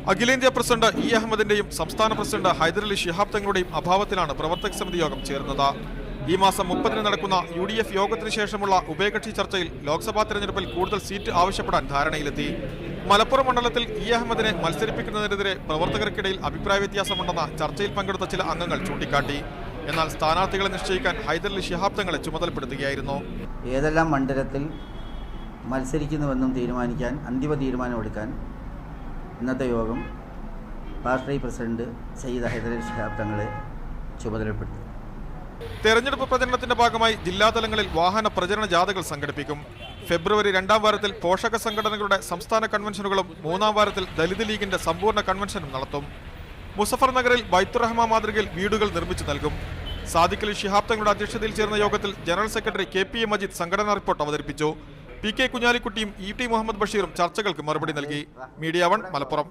അഖിലേന്ത്യാ president E അഹമ്മദിന്റെയും സംസ്ഥാന president Hyderali Shihab തങ്ങളുടെയും അഭാവത്തിലാണ് പ്രവർത്തക സമിതി യോഗം ചേർന്നത്. ഈ മാസം 30-ന് നടക്കുന്ന UDF യോഗത്തിന് ശേഷമുള്ള ഉഭയകക്ഷി ചർച്ചയിൽ ലോക്സഭാ തെരഞ്ഞെടുപ്പിൽ കൂടുതൽ സീറ്റ് ആവശ്യപ്പെടാൻ ധാരണയിലെത്തി. മലപ്പുറം മണ്ഡലത്തിൽ ഇ അഹമ്മദിനെ മത്സരിപ്പിക്കുന്നതിനെതിരെ പ്രവർത്തകർക്കിടയിൽ അഭിപ്രായ വ്യത്യാസമുണ്ടെന്ന് ചർച്ചയിൽ പങ്കെടുത്ത ചില അംഗങ്ങൾ ചൂണ്ടിക്കാട്ടി. എന്നാൽ സ്ഥാനാർത്ഥികളെ നിശ്ചയിക്കാൻ ഹൈദരലി ശിഹാബ് തങ്ങളെ ചുമതലപ്പെടുത്തുകയായിരുന്നു. ഏതെല്ലാം മണ്ഡലത്തിൽ മത്സരിക്കുന്നുവെന്നും തീരുമാനിക്കാൻ അന്തിമ തീരുമാനമെടുക്കാൻ ഇന്നത്തെ യോഗം പാർട്ടി പ്രസിഡന്റ് സയ്യിദ് ഹൈദരലി ശിഹാബ് തങ്ങളെ ചുമതലപ്പെടുത്തി. തെരഞ്ഞെടുപ്പ് പ്രചരണത്തിന്റെ ഭാഗമായി ജില്ലാതലങ്ങളിൽ വാഹന പ്രചരണ ജാഥകൾ സംഘടിപ്പിക്കും. ഫെബ്രുവരി 2-ാം വാരത്തിൽ പോഷക സംഘടനകളുടെ സംസ്ഥാന കൺവെൻഷനുകളും 3-ാം വാരത്തിൽ ദലിത് ലീഗിന്റെ സമ്പൂർണ്ണ കൺവെൻഷനും നടത്തും. മുസഫർ നഗറിൽ ബൈത്തുറഹ്മാൻ മാതൃകയിൽ വീടുകൾ നിർമ്മിച്ചു നൽകും. സാദിഖ് അലി ശിഹാബ് തങ്ങളുടെ അധ്യക്ഷതയിൽ ചേർന്ന യോഗത്തിൽ ജനറൽ സെക്രട്ടറി KPA മജീദ് സംഘടനാ റിപ്പോർട്ട് അവതരിപ്പിച്ചു. PK കുഞ്ഞാലിക്കുട്ടിയും ET മുഹമ്മദ് ബഷീറും ചർച്ചകൾക്ക് മറുപടി നൽകി. മീഡിയ 1 മലപ്പുറം.